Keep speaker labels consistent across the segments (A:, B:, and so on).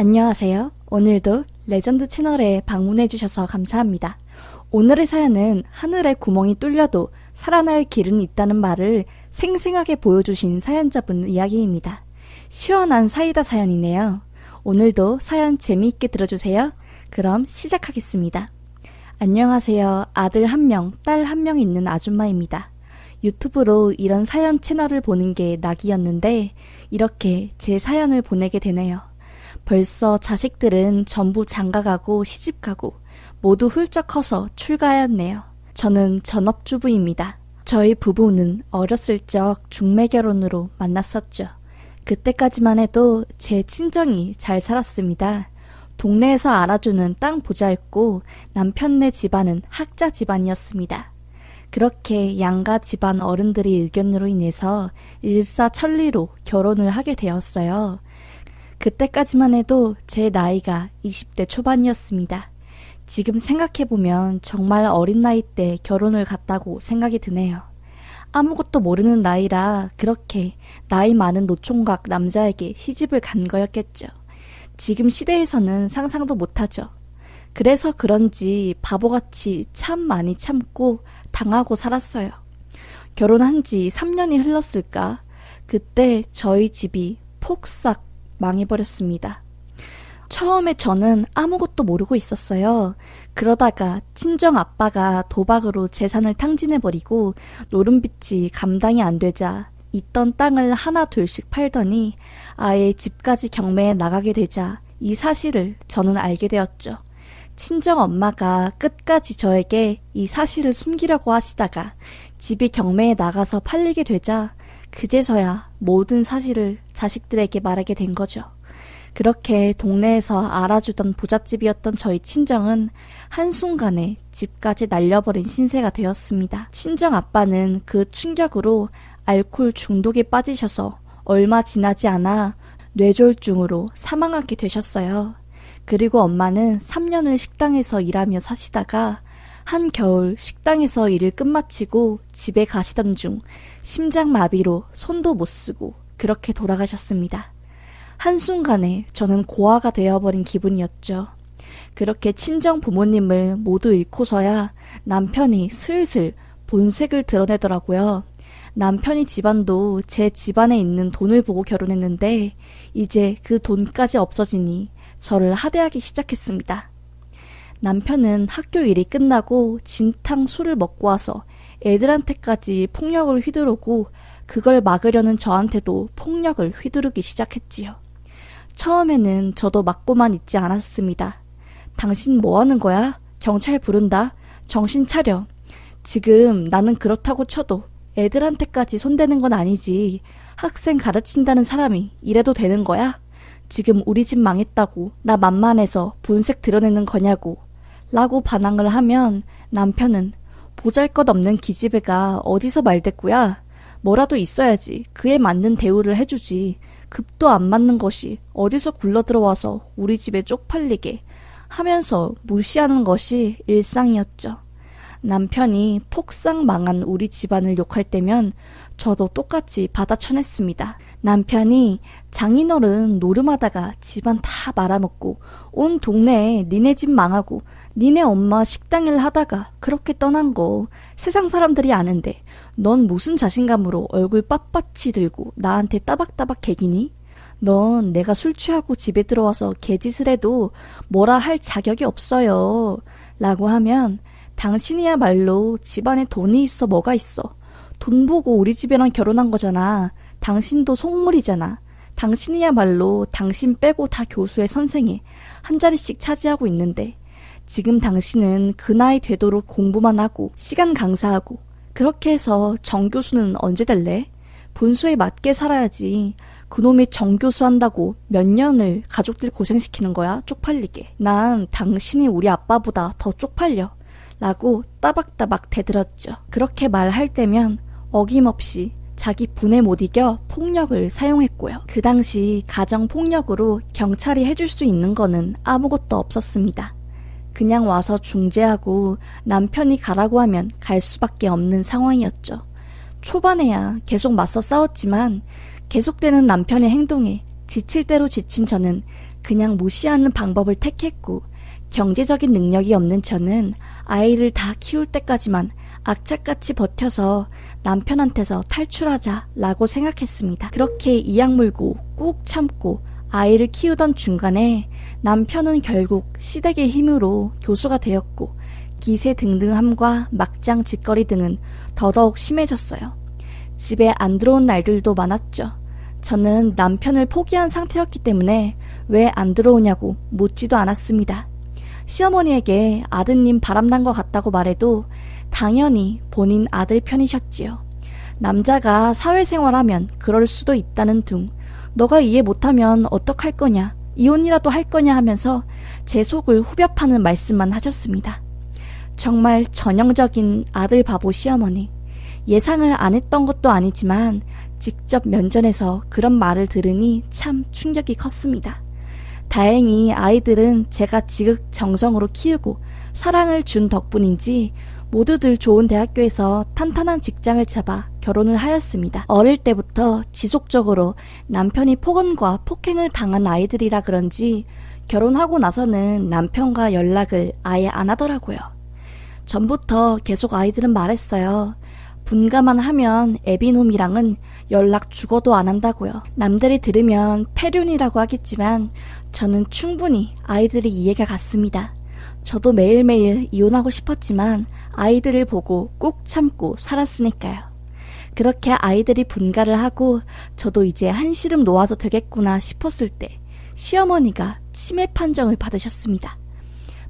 A: 안녕하세요. 오늘도 레전드 채널에 방문해주셔서 감사합니다. 오늘의 사연은 하늘에 구멍이 뚫려도 살아날 길은 있다는 말을 생생하게 보여주신 사연자분 이야기입니다. 시원한 사이다 사연이네요. 오늘도 사연 재미있게 들어주세요. 그럼 시작하겠습니다. 안녕하세요. 아들 1명, 딸 1명 있는 아줌마입니다. 유튜브로 이런 사연 채널을 보는 게 낙이었는데 이렇게 제 사연을 보내게 되네요. 벌써 자식들은 전부 장가가고 시집가고 모두 훌쩍 커서 출가하였네요. 저는 전업주부입니다. 저희 부부는 어렸을 적 중매 결혼으로 만났었죠. 그때까지만 해도 제 친정이 잘 살았습니다. 동네에서 알아주는 땅 부자였고 남편네 집안은 학자 집안이었습니다. 그렇게 양가 집안 어른들의 의견으로 인해서 일사천리로 결혼을 하게 되었어요. 그때까지만 해도 제 나이가 20대 초반이었습니다. 지금 생각해보면 정말 어린 나이 때 결혼을 갔다고 생각이 드네요. 아무것도 모르는 나이라 그렇게 나이 많은 노총각 남자에게 시집을 간 거였겠죠. 지금 시대에서는 상상도 못하죠. 그래서 그런지 바보같이 참 많이 참고 당하고 살았어요. 결혼한 지 3년이 흘렀을까? 그때 저희 집이 폭삭 망해버렸습니다. 처음에 저는 아무것도 모르고 있었어요. 그러다가 친정 아빠가 도박으로 재산을 탕진해버리고 노름빚이 감당이 안 되자 있던 땅을 하나 둘씩 팔더니 아예 집까지 경매에 나가게 되자 이 사실을 저는 알게 되었죠. 친정 엄마가 끝까지 저에게 이 사실을 숨기려고 하시다가 집이 경매에 나가서 팔리게 되자 그제서야 모든 사실을 자식들에게 말하게 된 거죠. 그렇게 동네에서 알아주던 부잣집이었던 저희 친정은 한순간에 집까지 날려버린 신세가 되었습니다. 친정 아빠는 그 충격으로 알코올 중독에 빠지셔서 얼마 지나지 않아 뇌졸중으로 사망하게 되셨어요. 그리고 엄마는 3년을 식당에서 일하며 사시다가 한겨울 식당에서 일을 끝마치고 집에 가시던 중 심장마비로 손도 못 쓰고 그렇게 돌아가셨습니다. 한순간에 저는 고아가 되어버린 기분이었죠. 그렇게 친정 부모님을 모두 잃고서야 남편이 슬슬 본색을 드러내더라고요. 남편이 집안도 제 집안에 있는 돈을 보고 결혼했는데 이제 그 돈까지 없어지니 저를 하대하기 시작했습니다. 남편은 학교 일이 끝나고 진탕 술을 먹고 와서 애들한테까지 폭력을 휘두르고 그걸 막으려는 저한테도 폭력을 휘두르기 시작했지요. 처음에는 저도 맞고만 있지 않았습니다. 당신 뭐 하는 거야? 경찰 부른다. 정신 차려. 지금 나는 그렇다고 쳐도 애들한테까지 손대는 건 아니지. 학생 가르친다는 사람이 이래도 되는 거야? 지금 우리 집 망했다고 나 만만해서 본색 드러내는 거냐고 라고 반항을 하면 남편은 보잘것없는 기집애가 어디서 말대꾸야? 뭐라도 있어야지 그에 맞는 대우를 해주지. 급도 안 맞는 것이 어디서 굴러들어와서 우리 집에 쪽팔리게 하면서 무시하는 것이 일상이었죠. 남편이 폭삭 망한 우리 집안을 욕할 때면 저도 똑같이 받아쳐냈습니다. 남편이 장인어른 노름하다가 집안 다 말아먹고 온 동네에 니네 집 망하고 니네 엄마 식당일 하다가 그렇게 떠난 거 세상 사람들이 아는데 넌 무슨 자신감으로 얼굴 빳빳이 들고 나한테 따박따박 개기니? 넌 내가 술 취하고 집에 들어와서 개짓을 해도 뭐라 할 자격이 없어요. 라고 하면 당신이야말로 집안에 돈이 있어 뭐가 있어. 돈 보고 우리 집이랑 결혼한 거잖아. 당신도 속물이잖아. 당신이야말로 당신 빼고 다 교수의 선생에 한 자리씩 차지하고 있는데 지금 당신은 그 나이 되도록 공부만 하고 시간 강사하고 그렇게 해서 정교수는 언제 될래? 본수에 맞게 살아야지. 그놈이 정교수 한다고 몇 년을 가족들 고생시키는 거야? 쪽팔리게. 난 당신이 우리 아빠보다 더 쪽팔려. 라고 따박따박 대들었죠. 그렇게 말할 때면 어김없이 자기 분에 못 이겨 폭력을 사용했고요. 그 당시 가정폭력으로 경찰이 해줄 수 있는 거는 아무것도 없었습니다. 그냥 와서 중재하고 남편이 가라고 하면 갈 수밖에 없는 상황이었죠. 초반에야 계속 맞서 싸웠지만 계속되는 남편의 행동에 지칠 대로 지친 저는 그냥 무시하는 방법을 택했고 경제적인 능력이 없는 저는 아이를 다 키울 때까지만 악착같이 버텨서 남편한테서 탈출하자라고 생각했습니다. 그렇게 이악 물고 꾹 참고 아이를 키우던 중간에 남편은 결국 시댁의 힘으로 교수가 되었고 기세등등함과 막장 짓거리 등은 더더욱 심해졌어요. 집에 안 들어온 날들도 많았죠. 저는 남편을 포기한 상태였기 때문에 왜 안 들어오냐고 묻지도 않았습니다. 시어머니에게 아드님 바람난 것 같다고 말해도 당연히 본인 아들 편이셨지요. 남자가 사회생활하면 그럴 수도 있다는 둥, 너가 이해 못하면 어떡할 거냐, 이혼이라도 할 거냐 하면서 제 속을 후벼 파는 말씀만 하셨습니다. 정말 전형적인 아들 바보 시어머니. 예상을 안 했던 것도 아니지만 직접 면전에서 그런 말을 들으니 참 충격이 컸습니다. 다행히 아이들은 제가 지극정성으로 키우고 사랑을 준 덕분인지 모두들 좋은 대학교에서 탄탄한 직장을 잡아 결혼을 하였습니다. 어릴 때부터 지속적으로 남편이 폭언과 폭행을 당한 아이들이라 그런지 결혼하고 나서는 남편과 연락을 아예 안 하더라고요. 전부터 계속 아이들은 말했어요. 분가만 하면 애비놈이랑은 연락 죽어도 안 한다고요. 남들이 들으면 폐륜이라고 하겠지만 저는 충분히 아이들이 이해가 갔습니다. 저도 매일매일 이혼하고 싶었지만 아이들을 보고 꾹 참고 살았으니까요. 그렇게 아이들이 분가를 하고 저도 이제 한시름 놓아도 되겠구나 싶었을 때 시어머니가 치매 판정을 받으셨습니다.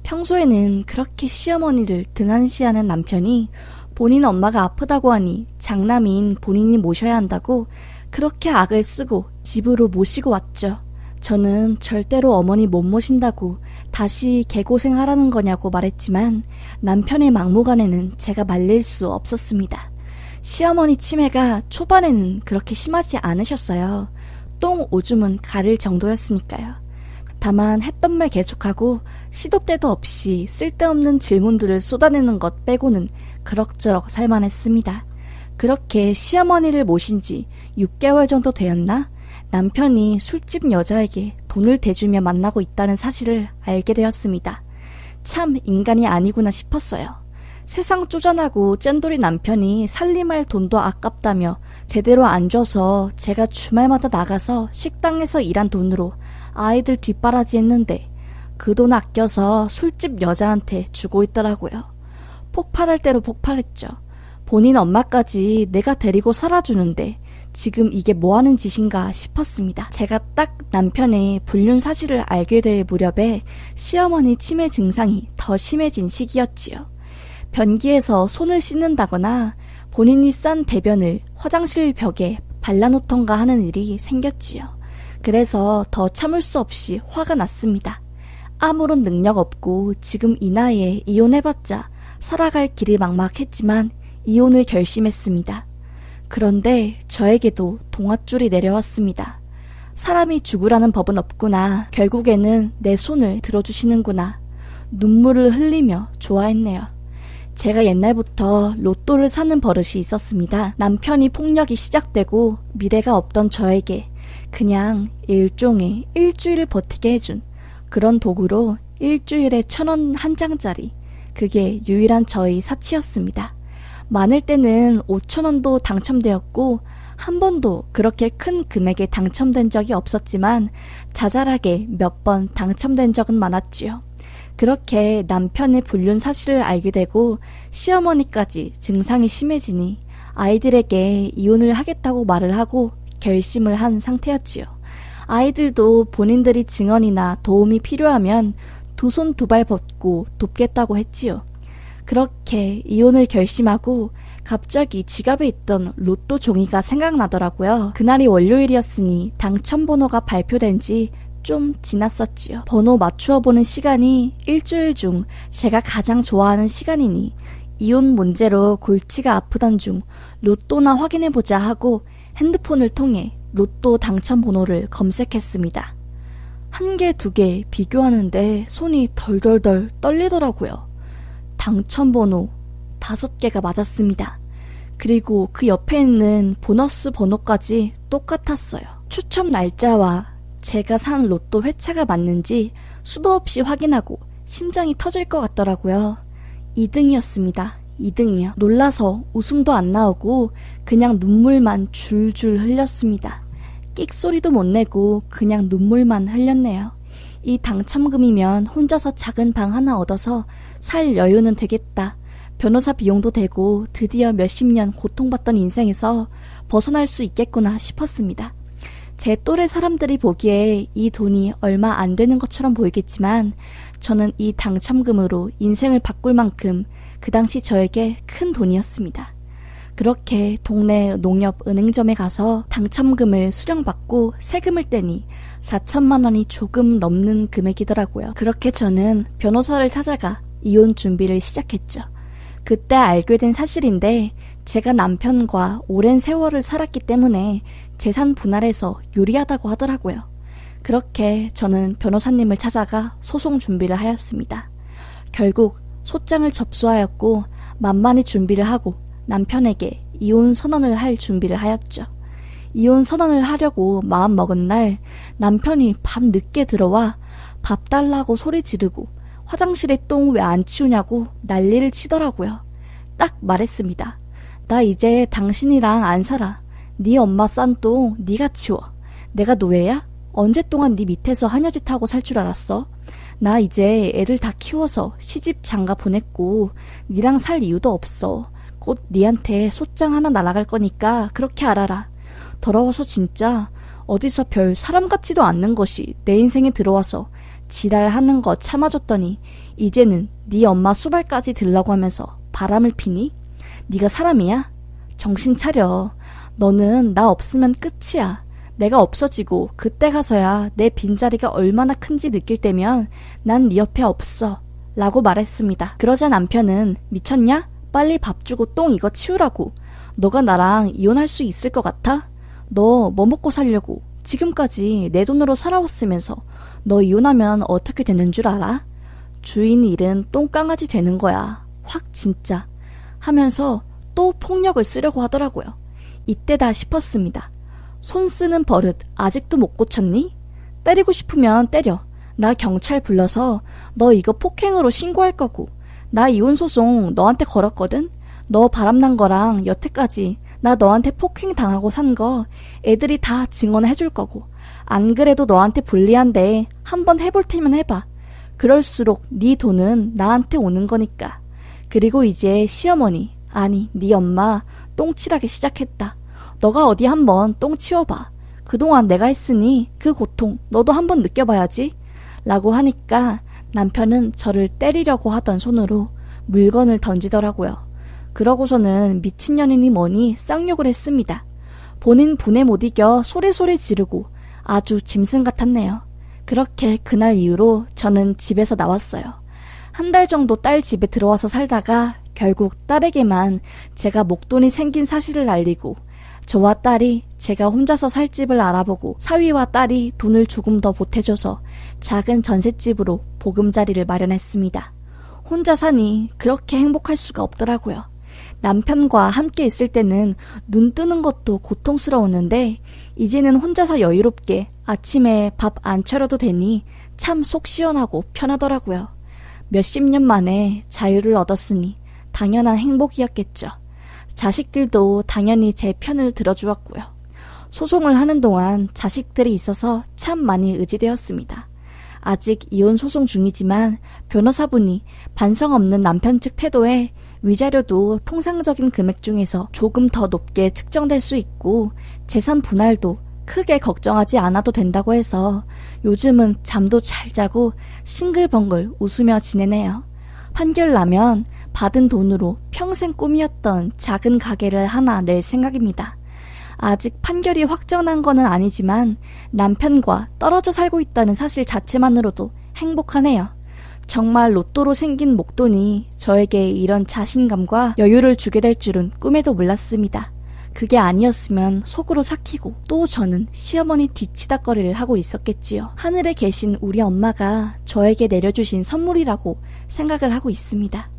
A: 평소에는 그렇게 시어머니를 등한시하는 남편이 본인 엄마가 아프다고 하니 장남인 본인이 모셔야 한다고 그렇게 악을 쓰고 집으로 모시고 왔죠. 저는 절대로 어머니 못 모신다고 다시 개고생하라는 거냐고 말했지만 남편의 막무가내는 제가 말릴 수 없었습니다. 시어머니 치매가 초반에는 그렇게 심하지 않으셨어요. 똥 오줌은 가릴 정도였으니까요. 다만 했던 말 계속하고 시도 때도 없이 쓸데없는 질문들을 쏟아내는 것 빼고는 그럭저럭 살만했습니다. 그렇게 시어머니를 모신 지 6개월 정도 되었나? 남편이 술집 여자에게 돈을 대주며 만나고 있다는 사실을 알게 되었습니다. 참 인간이 아니구나 싶었어요. 세상 쪼잔하고 짠돌이 남편이 살림할 돈도 아깝다며 제대로 안 줘서 제가 주말마다 나가서 식당에서 일한 돈으로 아이들 뒷바라지 했는데 그 돈 아껴서 술집 여자한테 주고 있더라고요. 폭발할 대로 폭발했죠. 본인 엄마까지 내가 데리고 살아주는데 지금 이게 뭐하는 짓인가 싶었습니다. 제가 딱 남편의 불륜 사실을 알게 될 무렵에 시어머니 치매 증상이 더 심해진 시기였지요. 변기에서 손을 씻는다거나 본인이 싼 대변을 화장실 벽에 발라놓던가 하는 일이 생겼지요. 그래서 더 참을 수 없이 화가 났습니다. 아무런 능력 없고 지금 이 나이에 이혼해봤자 살아갈 길이 막막했지만 이혼을 결심했습니다. 그런데 저에게도 동아줄이 내려왔습니다. 사람이 죽으라는 법은 없구나. 결국에는 내 손을 들어주시는구나. 눈물을 흘리며 좋아했네요. 제가 옛날부터 로또를 사는 버릇이 있었습니다. 남편이 폭력이 시작되고 미래가 없던 저에게 그냥 일종의 일주일을 버티게 해준 그런 도구로 일주일에 1,000원 한 장짜리, 그게 유일한 저희 사치였습니다. 많을 때는 5,000원도 당첨되었고 한 번도 그렇게 큰 금액에 당첨된 적이 없었지만 자잘하게 몇 번 당첨된 적은 많았지요. 그렇게 남편의 불륜 사실을 알게 되고 시어머니까지 증상이 심해지니 아이들에게 이혼을 하겠다고 말을 하고 결심을 한 상태였지요. 아이들도 본인들이 증언이나 도움이 필요하면 두 손 두 발 벗고 돕겠다고 했지요. 그렇게 이혼을 결심하고 갑자기 지갑에 있던 로또 종이가 생각나더라고요. 그날이 월요일이었으니 당첨번호가 발표된 지 좀 지났었지요. 번호 맞추어 보는 시간이 일주일 중 제가 가장 좋아하는 시간이니 이혼 문제로 골치가 아프던 중 로또나 확인해보자 하고 핸드폰을 통해 로또 당첨번호를 검색했습니다. 한 개, 두 개 비교하는데 손이 덜덜덜 떨리더라고요. 당첨번호 5개가 맞았습니다. 그리고 그 옆에 있는 보너스 번호까지 똑같았어요. 추첨 날짜와 제가 산 로또 회차가 맞는지 수도 없이 확인하고 심장이 터질 것 같더라고요. 2등이었습니다. 2등이요. 놀라서 웃음도 안 나오고 그냥 눈물만 줄줄 흘렸습니다. 끽소리도 못 내고 그냥 눈물만 흘렸네요. 이 당첨금이면 혼자서 작은 방 하나 얻어서 살 여유는 되겠다. 변호사 비용도 되고 드디어 몇십 년 고통받던 인생에서 벗어날 수 있겠구나 싶었습니다. 제 또래 사람들이 보기에 이 돈이 얼마 안 되는 것처럼 보이겠지만 저는 이 당첨금으로 인생을 바꿀 만큼 그 당시 저에게 큰 돈이었습니다. 그렇게 동네 농협은행점에 가서 당첨금을 수령받고 세금을 떼니 4천만 원이 조금 넘는 금액이더라고요. 그렇게 저는 변호사를 찾아가 이혼 준비를 시작했죠. 그때 알게 된 사실인데 제가 남편과 오랜 세월을 살았기 때문에 재산 분할에서 유리하다고 하더라고요. 그렇게 저는 변호사님을 찾아가 소송 준비를 하였습니다. 결국 소장을 접수하였고 만만히 준비를 하고 남편에게 이혼 선언을 할 준비를 하였죠. 이혼 선언을 하려고 마음먹은 날 남편이 밤 늦게 들어와 밥 달라고 소리 지르고 화장실에 똥 왜 안 치우냐고 난리를 치더라고요. 딱 말했습니다. 나 이제 당신이랑 안 살아. 네 엄마 싼 똥 네가 치워. 내가 노예야? 언제 동안 네 밑에서 하녀짓 하고 살 줄 알았어? 나 이제 애들 다 키워서 시집 장가 보냈고 니랑 살 이유도 없어. 곧 니한테 소장 하나 날아갈 거니까 그렇게 알아라. 더러워서 진짜 어디서 별 사람 같지도 않는 것이 내 인생에 들어와서 지랄하는 거 참아줬더니 이제는 네 엄마 수발까지 들라고 하면서 바람을 피니? 네가 사람이야? 정신 차려. 너는 나 없으면 끝이야. 내가 없어지고 그때 가서야 내 빈자리가 얼마나 큰지 느낄 때면 난 네 옆에 없어. 라고 말했습니다. 그러자 남편은 미쳤냐? 빨리 밥 주고 똥 이거 치우라고. 너가 나랑 이혼할 수 있을 것 같아? 너 뭐 먹고 살려고? 지금까지 내 돈으로 살아왔으면서 너 이혼하면 어떻게 되는 줄 알아? 주인 일은 똥강아지 되는 거야. 확 진짜. 하면서 또 폭력을 쓰려고 하더라고요. 이때다 싶었습니다. 손 쓰는 버릇 아직도 못 고쳤니? 때리고 싶으면 때려. 나 경찰 불러서 너 이거 폭행으로 신고할 거고. 나 이혼소송 너한테 걸었거든? 너 바람난 거랑 여태까지 나 너한테 폭행 당하고 산 거 애들이 다 증언해 줄 거고. 안 그래도 너한테 불리한데 한번 해볼 테면 해봐. 그럴수록 네 돈은 나한테 오는 거니까. 그리고 이제 시어머니, 아니 네 엄마 똥칠하기 시작했다. 너가 어디 한번 똥 치워봐. 그동안 내가 했으니 그 고통 너도 한번 느껴봐야지. 라고 하니까 남편은 저를 때리려고 하던 손으로 물건을 던지더라고요. 그러고서는 미친년이니 뭐니 쌍욕을 했습니다. 본인 분에 못 이겨 소리소리 지르고 아주 짐승 같았네요. 그렇게 그날 이후로 저는 집에서 나왔어요. 한 달 정도 딸 집에 들어와서 살다가 결국 딸에게만 제가 목돈이 생긴 사실을 알리고 저와 딸이 제가 혼자서 살 집을 알아보고 사위와 딸이 돈을 조금 더 보태줘서 작은 전셋집으로 보금자리를 마련했습니다. 혼자 사니 그렇게 행복할 수가 없더라고요. 남편과 함께 있을 때는 눈 뜨는 것도 고통스러웠는데 이제는 혼자서 여유롭게 아침에 밥 안 차려도 되니 참 속 시원하고 편하더라고요. 몇십 년 만에 자유를 얻었으니 당연한 행복이었겠죠. 자식들도 당연히 제 편을 들어주었고요. 소송을 하는 동안 자식들이 있어서 참 많이 의지되었습니다. 아직 이혼 소송 중이지만 변호사분이 반성 없는 남편 측 태도에 위자료도 통상적인 금액 중에서 조금 더 높게 측정될 수 있고 재산 분할도 크게 걱정하지 않아도 된다고 해서 요즘은 잠도 잘 자고 싱글벙글 웃으며 지내네요. 판결 나면 받은 돈으로 평생 꿈이었던 작은 가게를 하나 낼 생각입니다. 아직 판결이 확정난 거는 아니지만 남편과 떨어져 살고 있다는 사실 자체만으로도 행복하네요. 정말 로또로 생긴 목돈이 저에게 이런 자신감과 여유를 주게 될 줄은 꿈에도 몰랐습니다. 그게 아니었으면 속으로 삭히고 또 저는 시어머니 뒤치다거리를 하고 있었겠지요. 하늘에 계신 우리 엄마가 저에게 내려주신 선물이라고 생각을 하고 있습니다.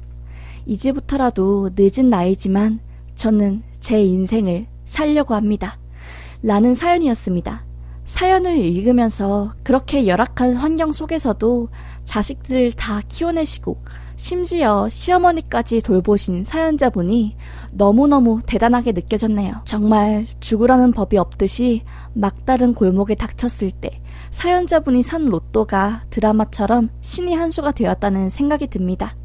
A: 이제부터라도 늦은 나이지만 저는 제 인생을 살려고 합니다. 라는 사연이었습니다. 사연을 읽으면서 그렇게 열악한 환경 속에서도 자식들을 다 키워내시고 심지어 시어머니까지 돌보신 사연자분이 너무너무 대단하게 느껴졌네요. 정말 죽으라는 법이 없듯이 막다른 골목에 닥쳤을 때 사연자분이 산 로또가 드라마처럼 신의 한 수가 되었다는 생각이 듭니다.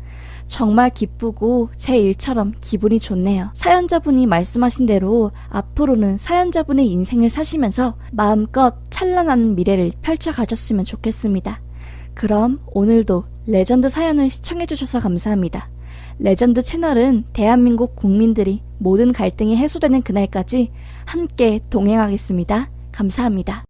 A: 정말 기쁘고 제 일처럼 기분이 좋네요. 사연자분이 말씀하신 대로 앞으로는 사연자분의 인생을 사시면서 마음껏 찬란한 미래를 펼쳐가셨으면 좋겠습니다. 그럼 오늘도 레전드 사연을 시청해주셔서 감사합니다. 레전드 채널은 대한민국 국민들이 모든 갈등이 해소되는 그날까지 함께 동행하겠습니다. 감사합니다.